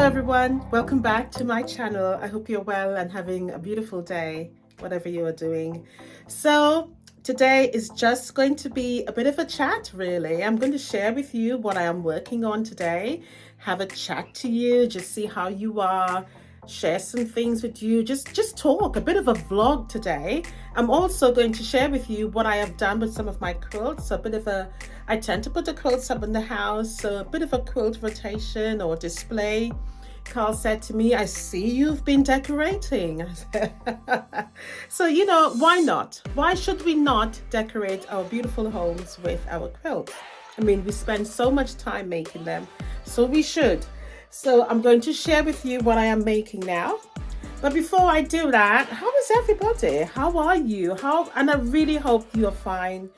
everyone, welcome back to my channel. I hope you're well and having a beautiful day, whatever you are doing. So today is just going to be a bit of a chat, really. I'm going to share with you what I am working on today, have a chat to you, just see how you are, share some things with you, just talk, a bit of a vlog today. I'm also going to share with you what I have done with some of my quilts, I tend to put the quilts up in the house, so a bit of a quilt rotation or display. Carl said to me, I see you've been decorating. So, why not? Why should we not decorate our beautiful homes with our quilts? I mean, we spend so much time making them, so we should. So I'm going to share with you what I am making now. But before I do that, how is everybody? How are you? And I really hope you are fine.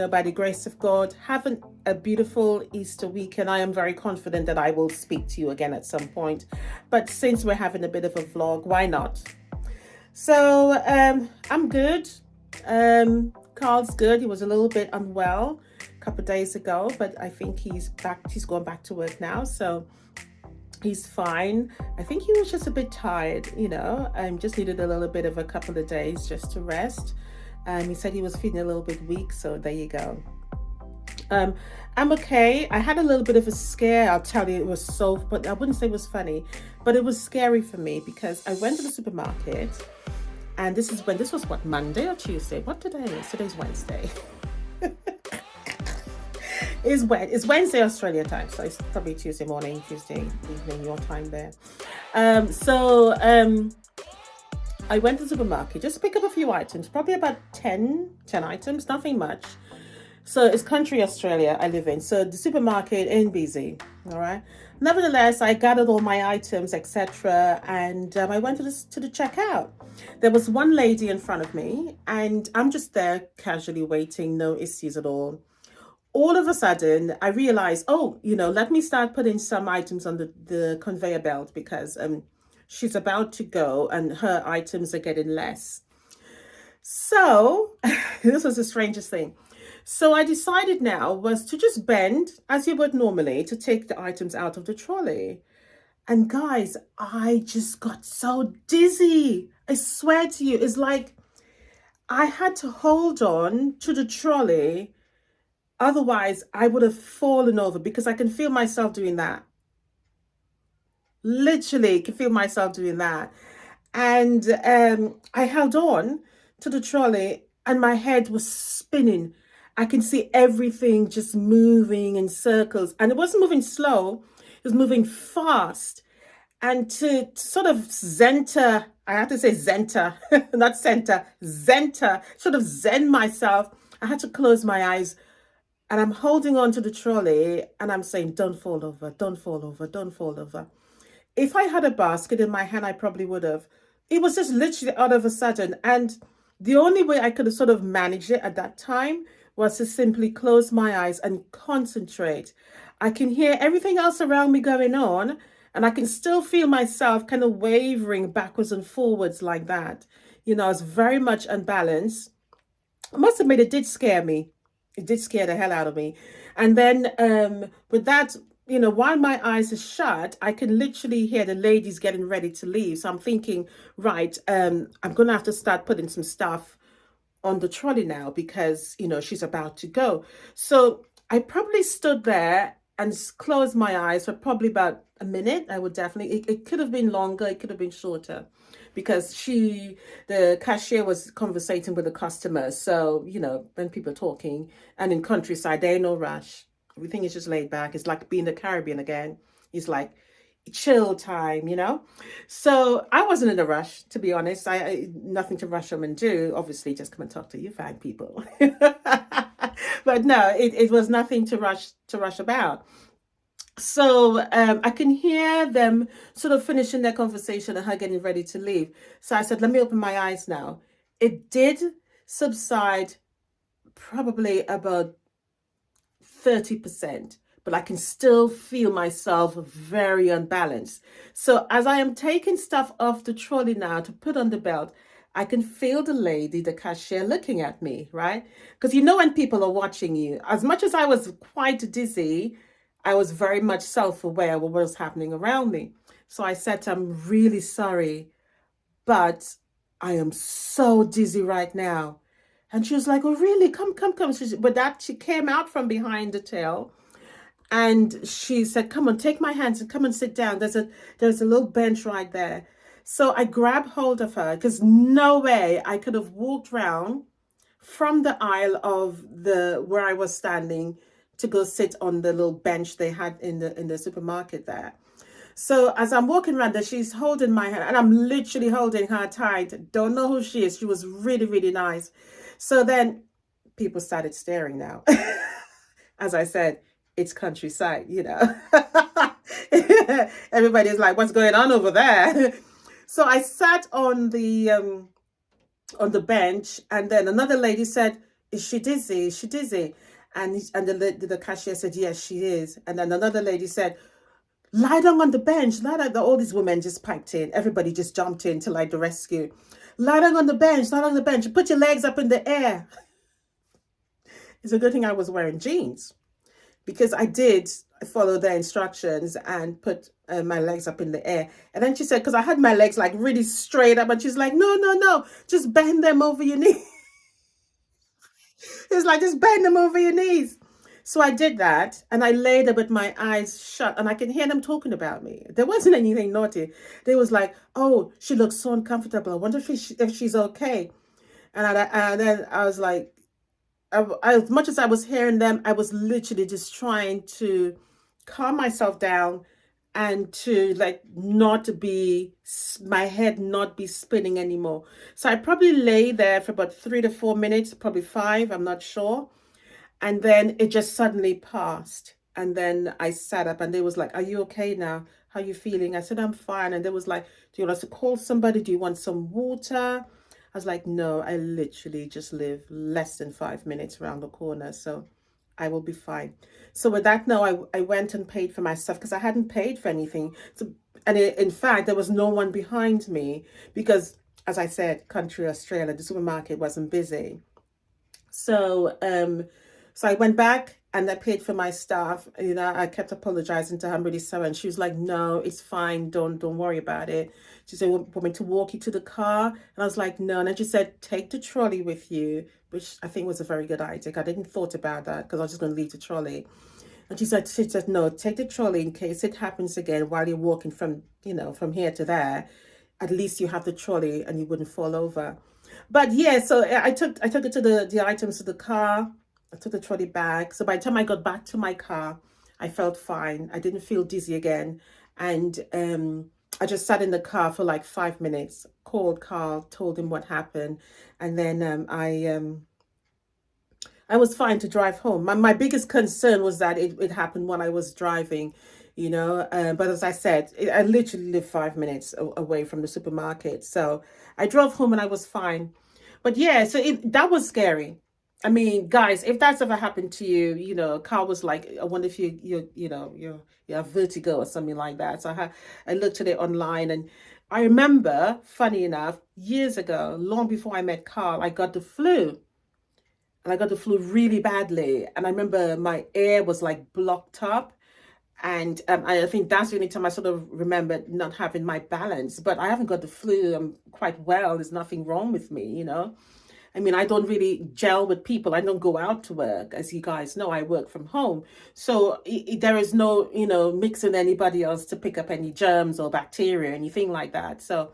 By the grace of God, having a beautiful Easter weekend. I am very confident that I will speak to you again at some point. But since we're having a bit of a vlog, why not? So I'm good. Carl's good. He was a little bit unwell a couple of days ago, but I think he's back. He's gone back to work now. So he's fine. I think he was just a bit tired, just needed a little bit of a couple of days just to rest. He said he was feeling a little bit weak, so there you go. I'm okay. I had a little bit of a scare, I'll tell you. But I wouldn't say it was funny, but it was scary for me because I went to the supermarket, and this was what, Monday or Tuesday? What today is? Today's Wednesday. It's Wednesday Australia time, so it's probably Tuesday morning, Tuesday evening, your time there. I went to the supermarket just to pick up a few items, probably about 10 items, nothing much. So it's country Australia I live in, so the supermarket ain't busy, all right? Nevertheless, I gathered all my items, etc., and I went to the checkout. There was one lady in front of me, and I'm just there casually waiting, no issues at all. All of a sudden, I realized, let me start putting some items on the conveyor belt because she's about to go and her items are getting less. So this was the strangest thing. So I decided now was to just bend as you would normally to take the items out of the trolley. And guys, I just got so dizzy. I swear to you, it's like I had to hold on to the trolley. Otherwise, I would have fallen over because I can feel myself doing that. Literally can feel myself doing that. And I held on to the trolley and my head was spinning. I can see everything just moving in circles. And it wasn't moving slow, it was moving fast. And to sort of center, I have to say center, not center, center, sort of zen myself. I had to close my eyes. And I'm holding on to the trolley and I'm saying, don't fall over, don't fall over, don't fall over. If I had a basket in my hand, I probably would have. It was just literally out of a sudden. And the only way I could have sort of managed it at that time was to simply close my eyes and concentrate. I can hear everything else around me going on, and I can still feel myself kind of wavering backwards and forwards like that. I was very much unbalanced. I must admit, it did scare me. It did scare the hell out of me. And then with that, while my eyes are shut, I can literally hear the ladies getting ready to leave. So I'm thinking, right, I'm going to have to start putting some stuff on the trolley now because, she's about to go. So I probably stood there and closed my eyes for probably about a minute. I would definitely, it could have been longer, it could have been shorter because the cashier was conversating with the customers. So, when people are talking and in countryside, there ain't no rush. Everything is just laid back. It's like being in the Caribbean again. It's like chill time, So I wasn't in a rush, to be honest. I nothing to rush them and do. Obviously, just come and talk to you fine people. But no, it was nothing to rush about. So I can hear them sort of finishing their conversation and her getting ready to leave. So I said, let me open my eyes now. It did subside probably about 30%, but I can still feel myself very unbalanced. So as I am taking stuff off the trolley now to put on the belt, I can feel the lady, the cashier, looking at me, right? Because when people are watching you, as much as I was quite dizzy, I was very much self-aware of what was happening around me. So I said, I'm really sorry, but I am so dizzy right now. And she was like, oh, really? Come, come, come. But that she came out from behind the tail and she said, come on, take my hands and come and sit down. There's a little bench right there. So I grabbed hold of her because no way I could have walked round from the aisle of the where I was standing to go sit on the little bench they had in the supermarket there. So as I'm walking around there, she's holding my hand and I'm literally holding her tight. Don't know who she is. She was really, really nice. So then people started staring now. As I said, it's countryside, you know. Everybody's like, what's going on over there? So I sat on the bench, and then another lady said, is she dizzy? Is she dizzy? And the cashier said, yes, she is. And then another lady said, lie down on the bench. Lie down. All these women just piped in. Everybody just jumped in to like the rescue. Lie down on the bench. Lie down on the bench. Put your legs up in the air. It's a good thing I was wearing jeans because I did follow their instructions and put my legs up in the air. And then she said, because I had my legs like really straight up, and she's like, no, no, no, just bend them over your knees. It's like, just bend them over your knees. So I did that and I lay there with my eyes shut and I can hear them talking about me. There wasn't anything naughty. They was like, oh, she looks so uncomfortable. I wonder if she's okay. And then I was like, as much as I was hearing them, I was literally just trying to calm myself down and to like not be, my head not be spinning anymore. So I probably lay there for about 3 to 4 minutes, probably 5, I'm not sure. And then it just suddenly passed. And then I sat up and they was like, are you okay now? How are you feeling? I said, I'm fine. And they was like, do you want us to call somebody? Do you want some water? I was like, no, I literally just live less than 5 minutes around the corner. So I will be fine. So with that, no, I went and paid for my stuff because I hadn't paid for anything. So, and in fact, there was no one behind me because, as I said, country Australia, the supermarket wasn't busy. So, so I went back and I paid for my stuff. You know, I kept apologizing to her. I'm really sorry. And she was like, no, it's fine. Don't worry about it. She said, want me to walk you to the car? And I was like, no. And then she said, take the trolley with you, which I think was a very good idea. I didn't thought about that because I was just going to leave the trolley. And she said, no, take the trolley in case it happens again while you're walking from, you know, from here to there. At least you have the trolley and you wouldn't fall over. But yeah, so I took it to the items to the car. I took the trolley back. So by the time I got back to my car, I felt fine. I didn't feel dizzy again. And I just sat in the car for like 5 minutes, called Carl, told him what happened. And then I was fine to drive home. My biggest concern was that it happened when I was driving, you know. But as I said, I literally live 5 minutes away from the supermarket. So I drove home and I was fine. But yeah, so that was scary. I mean, guys, if that's ever happened to you, you know, Carl was like, I wonder if you have vertigo or something like that. So I looked at it online and I remember, funny enough, years ago, long before I met Carl, I got the flu. And I got the flu really badly. And I remember my ear was like blocked up. And I think that's the only time I sort of remembered not having my balance. But I haven't got the flu. I'm quite well. There's nothing wrong with me, you know. I mean, I don't really gel with people. I don't go out to work. As you guys know, I work from home. So there is no, you know, mixing anybody else to pick up any germs or bacteria, anything like that. So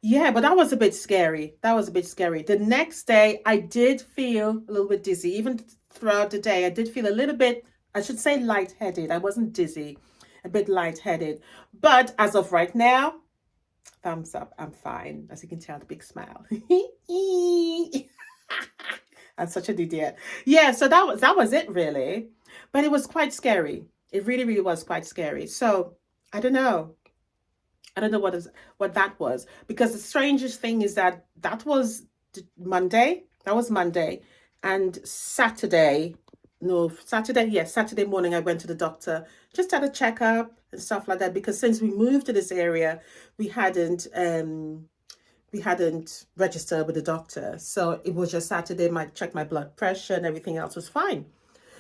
yeah, but that was a bit scary. That was a bit scary. The next day, I did feel a little bit dizzy. Even throughout the day, I did feel a little bit, I should say lightheaded. I wasn't dizzy, a bit lightheaded. But as of right now, thumbs up, I'm fine. As you can tell, the big smile. I'm such an idiot. Yeah, so that was it really. But it was quite scary. It really, really was quite scary. So I don't know. I don't know what that was, because the strangest thing is that was Monday. That was Monday, and Saturday. No, Saturday. Yes, Saturday morning I went to the doctor, just had a checkup and stuff like that. Because since we moved to this area, we hadn't registered with the doctor, so it was just Saturday. Check my blood pressure and everything else was fine.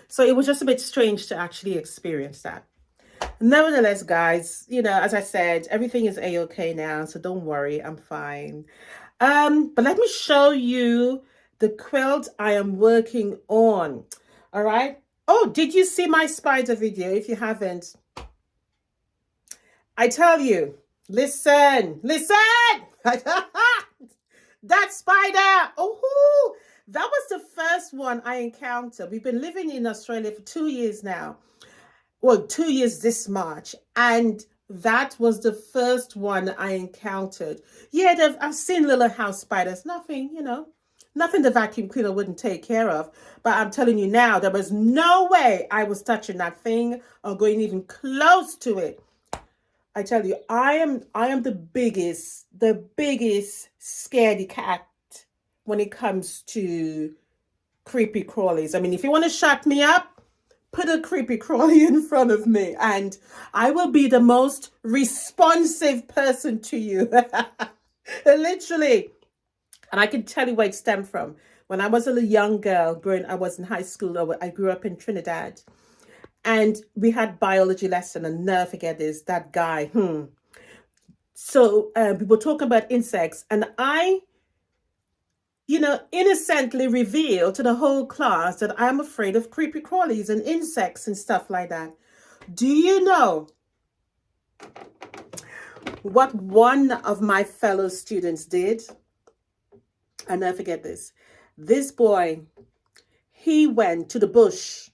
So it was just a bit strange to actually experience that. Nevertheless, guys, as I said, everything is a-okay now, so don't worry, I'm fine. But let me show you the quilt I am working on. All right. Oh, did you see my spider video? If you haven't, I tell you, listen, listen. That spider. Oh, that was the first one I encountered. We've been living in Australia for 2 years now. Well, 2 years this March, and that was the first one I encountered. Yeah, I've seen little house spiders, nothing, nothing the vacuum cleaner wouldn't take care of. But I'm telling you now, there was no way I was touching that thing or going even close to it. I tell you, I am the biggest scaredy cat when it comes to creepy crawlies. I mean, if you want to shut me up, put a creepy crawly in front of me and I will be the most responsive person to you. Literally. And I can tell you where it stemmed from. When I was a young girl, I was in high school. I grew up in Trinidad. And we had biology lesson, and never forget this, that guy. So we were talking about insects, and I innocently reveal to the whole class that I'm afraid of creepy crawlies and insects and stuff like that. Do you know what one of my fellow students did? I'll never forget this. This boy, he went to the bush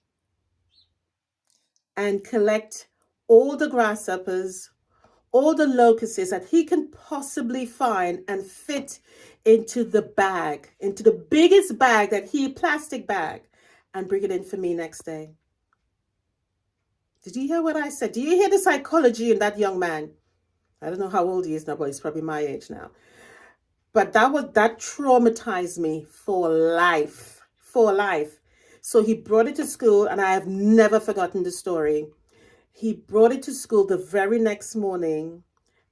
and collect all the grasshoppers, all the locusts that he can possibly find and fit into the bag, into the biggest bag plastic bag, and bring it in for me next day. Did you hear what I said? Do you hear the psychology in that young man? I don't know how old he is now, but he's probably my age now. But that traumatized me for life, for life. So he brought it to school, and I have never forgotten the story. He brought it to school the very next morning.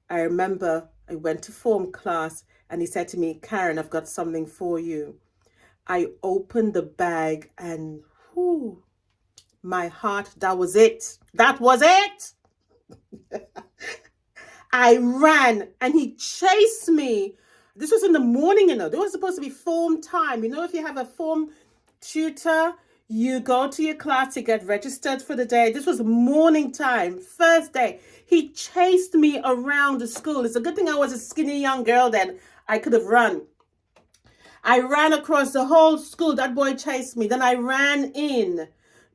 I remember I went to form class and he said to me, Karen, I've got something for you. I opened the bag and whew, my heart, that was it. That was it. I ran and he chased me. This was in the morning, There was supposed to be form time. If you have a form tutor, you go to your class to get registered for the day. This was morning time, first day. He chased me around the school. It's a good thing I was a skinny young girl then. I could have run. I ran across the whole school. That boy chased me. Then I ran in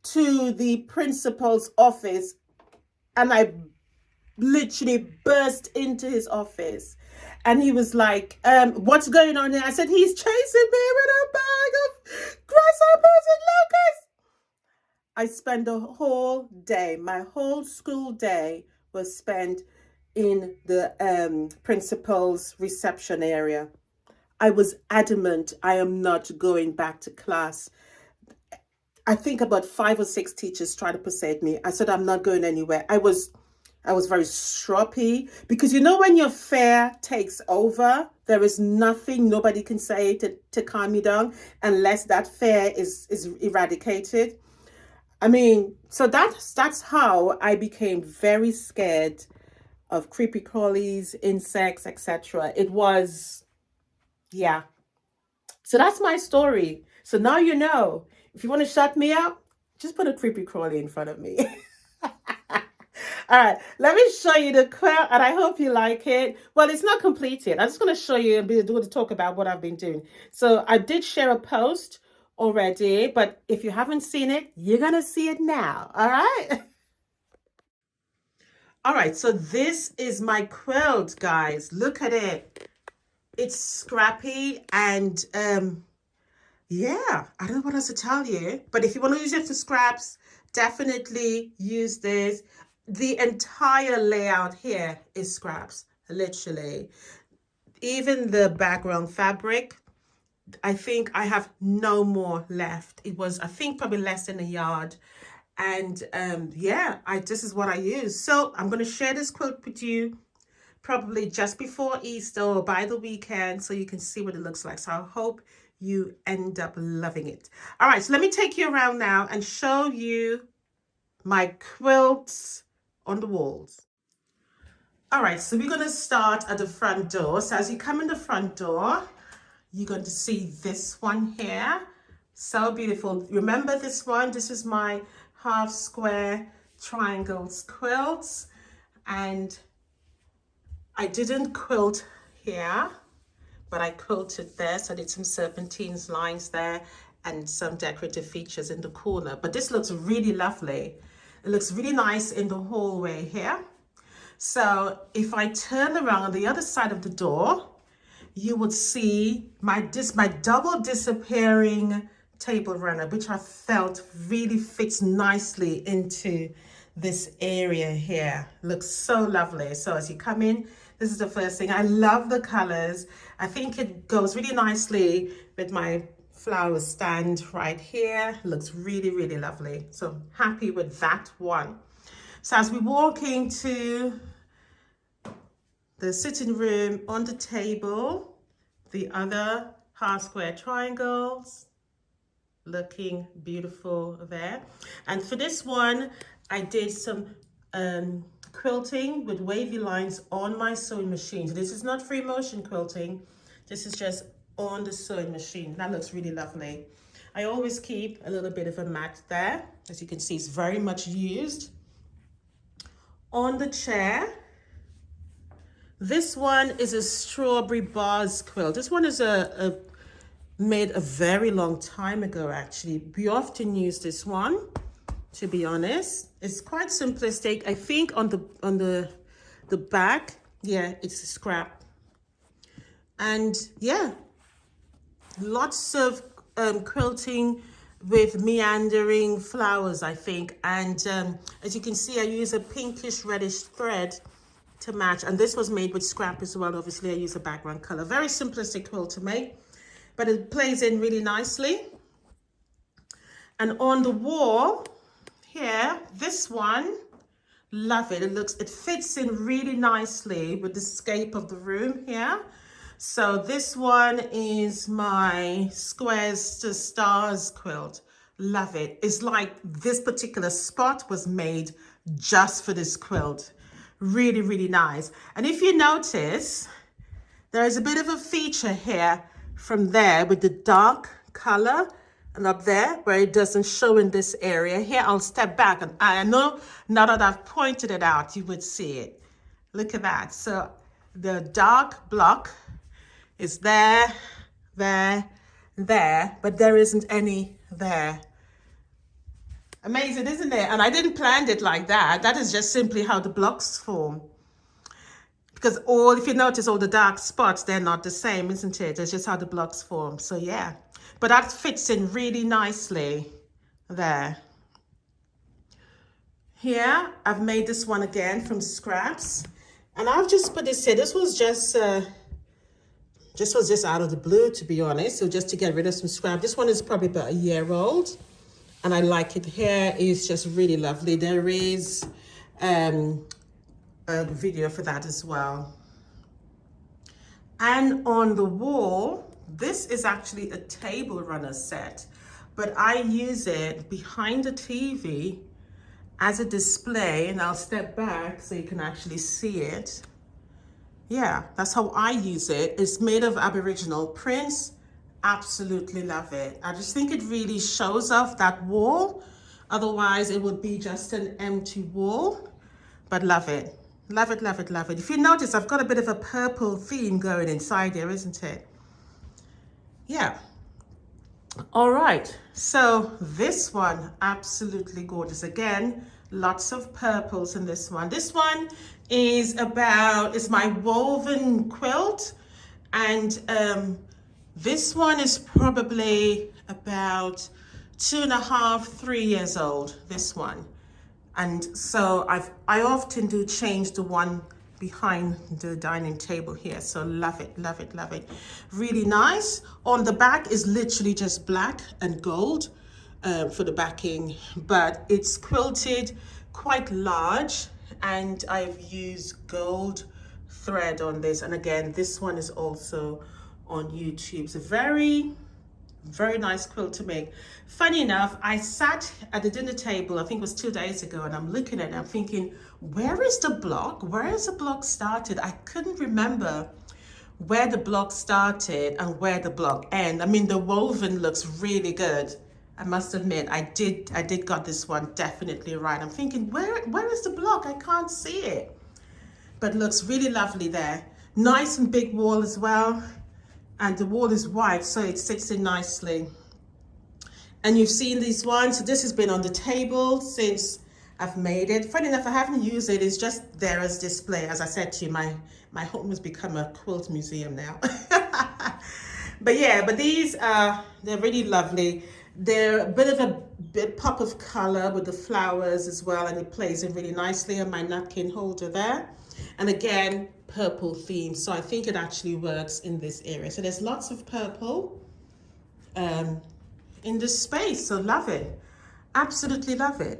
to the principal's office and I literally burst into his office. And he was like, what's going on here? I said, he's chasing me with a bag of grasshoppers and locusts. I spent the whole day, my whole school day was spent in the principal's reception area. I was adamant I am not going back to class. I think about 5 or 6 teachers tried to persuade me. I said, I'm not going anywhere. I was very stroppy because when your fear takes over, there is nothing nobody can say to calm you down unless that fear is eradicated. I mean, so that's how I became very scared of creepy crawlies, insects, etc. It was, yeah. So that's my story. So now you know. If you want to shut me up, just put a creepy crawly in front of me. All right, let me show you the quilt, and I hope you like it. Well, it's not completed. I'm just going to show you and be able to talk about what I've been doing. So I did share a post already, but if you haven't seen it, you're going to see it now. All right. All right, so this is my quilt, guys. Look at it. It's scrappy and yeah, I don't know what else to tell you. But if you want to use it for scraps, definitely use this. The entire layout here is scraps, literally. Even the background fabric, I think I have no more left. It was, I think, probably less than a yard. And yeah, this is what I use. So I'm going to share this quilt with you probably just before Easter or by the weekend so you can see what it looks like. So I hope you end up loving it. All right, so let me take you around now and show you my quilts on the walls. All right, so we're gonna start at the front door. So as you come in the front door, you're going to see this one here. So beautiful. Remember this one? This is my half square triangles quilts. And I didn't quilt here, but I quilted there. So I did some serpentines lines there and some decorative features in the corner. But this looks really lovely. It looks really nice in the hallway here. So if I turn around on the other side of the door, you would see my double disappearing table runner, which I felt really fits nicely into this area here. Looks so lovely. So as you come in, this is the first thing. I love the colors. I think it goes really nicely with my flower stand right here. Looks really, really lovely. So happy with that one. So as we walk into the sitting room, on the table, the other half square triangles, looking beautiful there. And for this one, I did some quilting with wavy lines on my sewing machine. So this is not free motion quilting. This is just on the sewing machine. That looks really lovely. I always keep a little bit of a mat there. As you can see, it's very much used. On the chair, this one is a strawberry bars quilt. This one is made a very long time ago, actually. We often use this one, to be honest. It's quite simplistic. I think on the back, yeah, it's a scrap. And yeah, lots of quilting with meandering flowers, I think. And as you can see, I use a pinkish reddish thread to match, and this was made with scrap as well. Obviously I use a background color. Very simplistic quilt to make, but it plays in really nicely. And on the wall here, this one, love it. It fits in really nicely with the scape of the room here. So this one is my squares to stars quilt. Love it. It's like this particular spot was made just for this quilt. Really, really nice. And if you notice, there is a bit of a feature here from there with the dark color, and up there where it doesn't show in this area. Here, I'll step back, and I know now that I've pointed it out, you would see it. Look at that. So the dark block is there, there, there, but there isn't any there. Amazing, isn't it? And I didn't plan it like that. That is just simply how the blocks form. Because if you notice, all the dark spots, they're not the same, isn't it? It's just how the blocks form. So yeah, but that fits in really nicely there. Here, I've made this one again from scraps. And I've just put this here. This was just out of the blue, to be honest. So just to get rid of some scrap. This one is probably about a year old. And I like it. Here is just really lovely. There is a video for that as well. And on the wall, this is actually a table runner set, but I use it behind the TV as a display, and I'll step back so you can actually see it. Yeah, that's how I use it. It's made of Aboriginal prints. Absolutely love it. I just think it really shows off that wall. Otherwise, it would be just an empty wall, but love it. Love it, love it, love it. If you notice, I've got a bit of a purple theme going inside there, isn't it? Yeah. All right. So this one, absolutely gorgeous. Again, lots of purples in this one. This one is my woven quilt. And this one is probably about 2.5, 3 years old, this one. And so I often do change the one behind the dining table here. So love it, love it, love it. Really nice. On the back is literally just black and gold for the backing, but it's quilted quite large, and I've used gold thread on this. And again, this one is also on YouTube. It's a very, Very nice quilt to make. Funny enough, I sat at the dinner table, I think it was 2 days ago, and I'm looking at it, I'm thinking, where is the block? Where is the block started? I couldn't remember where the block started and where the block end. I mean, the woven looks really good. I must admit, I did got this one definitely right. I'm thinking, where is the block? I can't see it. But it looks really lovely there. Nice and big wall as well. And the wall is white, so it sits in nicely. And you've seen these ones. So this has been on the table since I've made it. Funny enough, I haven't used it. It's just there as display. As I said to you, my home has become a quilt museum now. But yeah, but these are, they're really lovely. They're a bit of a bit pop of color with the flowers as well, and it plays in really nicely on my napkin holder there. And again, purple theme. So I think it actually works in this area. So there's lots of purple in this space. So love it. Absolutely love it.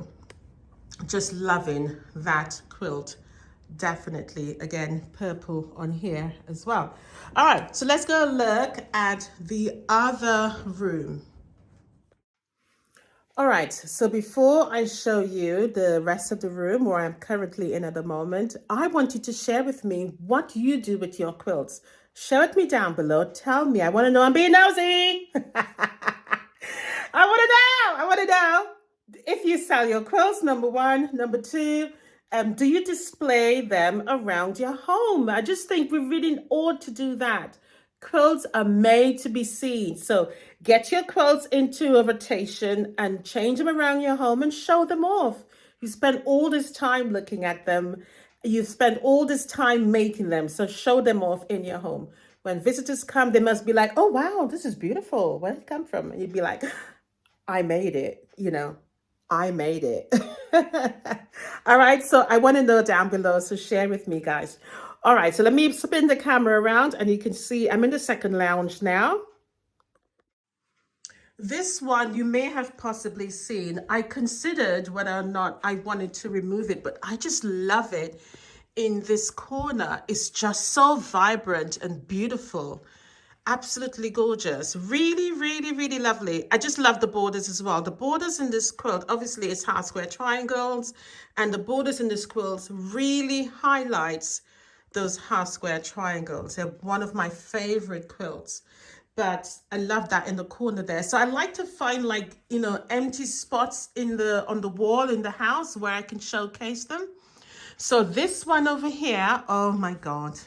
Just loving that quilt. Definitely, again, purple on here as well. All right, so let's go look at the other room. All right, so before I show you the rest of the room where I'm currently in at the moment, I want you to share with me what you do with your quilts. Share it me down below. Tell me. I want to know. I'm being nosy. I want to know if you sell your quilts, number one. Number two, do you display them around your home? I just think we really ought to do that. Quilts are made to be seen. So get your quilts into a rotation and change them around your home and show them off. You spend all this time looking at them. You spend all this time making them. So show them off in your home. When visitors come, they must be like, oh, wow, this is beautiful. Where did it come from? And you'd be like, I made it, I made it. All right, so I want to know down below, so share with me, guys. All right, so let me spin the camera around and you can see I'm in the second lounge now. This one you may have possibly seen. I considered whether or not I wanted to remove it, but I just love it in this corner. It's just so vibrant and beautiful. Absolutely gorgeous. Really, really, really lovely. I just love the borders as well. The borders in this quilt, obviously it's half square triangles, and the borders in this quilt really highlights those half square triangles. They're one of my favorite quilts. But I love that in the corner there. So I like to find empty spots on the wall in the house where I can showcase them. So this one over here, oh my God.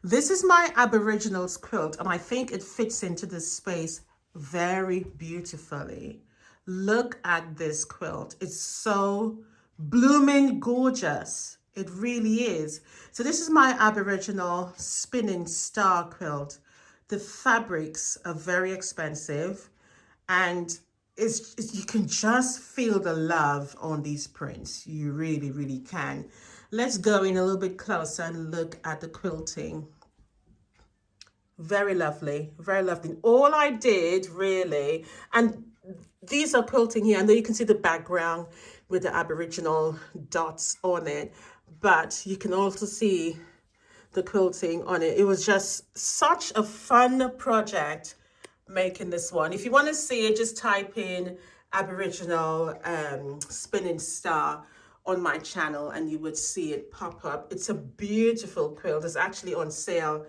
This is my Aboriginals quilt, and I think it fits into this space very beautifully. Look at this quilt. It's so blooming gorgeous. It really is. So this is my Aboriginal spinning star quilt. The fabrics are very expensive, and you can just feel the love on these prints. You really, really can. Let's go in a little bit closer and look at the quilting. Very lovely, very lovely. All I did really, and these are quilting here. I know you can see the background with the Aboriginal dots on it, but you can also see the quilting on it. It was just such a fun project making this one. If you want to see it, just type in Aboriginal spinning star on my channel and you would see it pop up. It's a beautiful quilt. It's actually on sale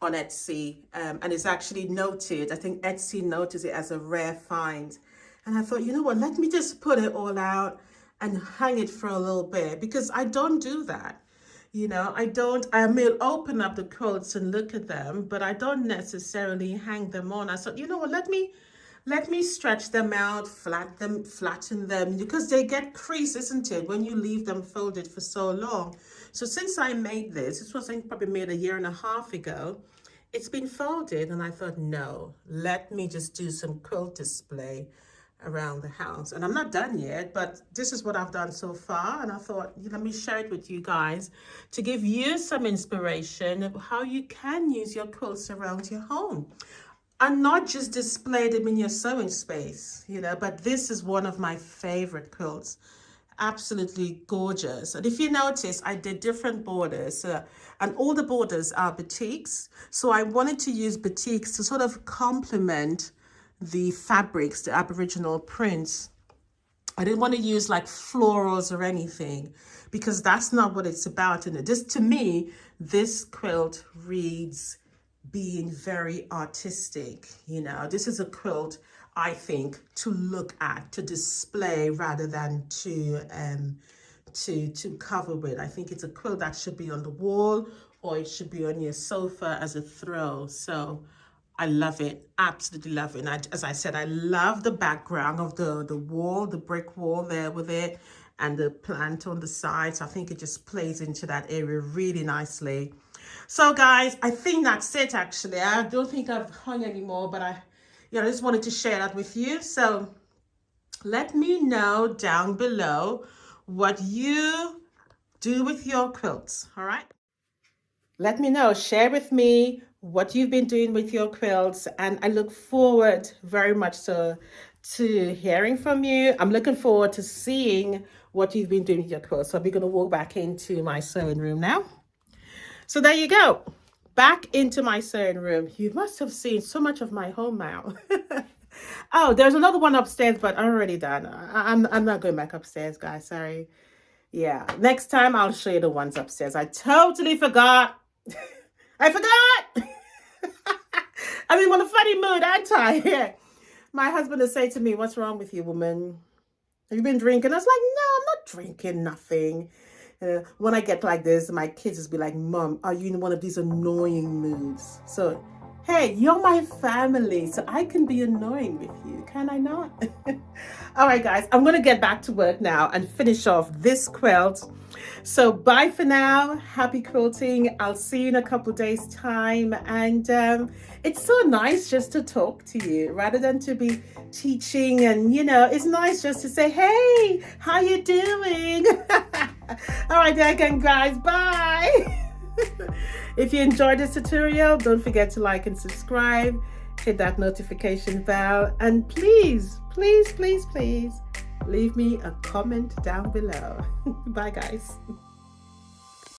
on Etsy, and it's actually noted. I think Etsy noticed it as a rare find. And I thought, you know what, let me just put it all out and hang it for a little bit, because I don't do that. I may open up the quilts and look at them, but I don't necessarily hang them on. I thought, you know what, let me stretch them out, flatten them, because they get creased, isn't it, when you leave them folded for so long. So since I made this was probably made a year and a half ago, it's been folded, and I thought, no, let me just do some quilt display around the house. And I'm not done yet, but this is what I've done so far, and I thought, let me share it with you guys to give you some inspiration of how you can use your quilts around your home. And not just display them in your sewing space, but this is one of my favorite quilts. Absolutely gorgeous. And if you notice, I did different borders, and all the borders are batiks. So I wanted to use batiks to sort of complement the fabrics, the Aboriginal prints. I didn't want to use like florals or anything, because that's not what it's about. And this, to me, this quilt reads being very artistic. You know, this is a quilt, I think, to look at, to display, rather than to cover with. I think it's a quilt that should be on the wall, or it should be on your sofa as a throw. So I love it, absolutely love it. And as I said, I love the background of the wall, the brick wall there with it, and the plant on the sides. I think it just plays into that area really nicely. So guys, I think that's it actually. I don't think I've hung anymore, but I just wanted to share that with you. So let me know down below what you do with your quilts, all right? Let me know, share with me what you've been doing with your quilts, and I look forward very much to hearing from you. I'm looking forward to seeing what you've been doing with your quilts. So we're going to walk back into my sewing room now. So there you go, back into my sewing room. You must have seen so much of my home now. Oh, there's another one upstairs, but I'm already done. I'm not going back upstairs, guys, sorry. Yeah, next time I'll show you the ones upstairs. I totally forgot. I forgot. I'm in a funny mood, aren't I? Yeah. My husband will say to me, "What's wrong with you, woman? Have you been drinking?" I was like, "No, I'm not drinking nothing." When I get like this, my kids just be like, "Mom, are you in one of these annoying moods?" So, hey, you're my family, so I can be annoying with you, can I not? All right, guys, I'm going to get back to work now and finish off this quilt. So bye for now. Happy quilting. I'll see you in a couple days time. And it's so nice just to talk to you rather than to be teaching. And, you know, it's nice just to say, hey, how you doing? All right, there again, guys. Bye. If you enjoyed this tutorial, don't forget to like and subscribe. Hit that notification bell. And please, please, please, please leave me a comment down below. Bye, guys.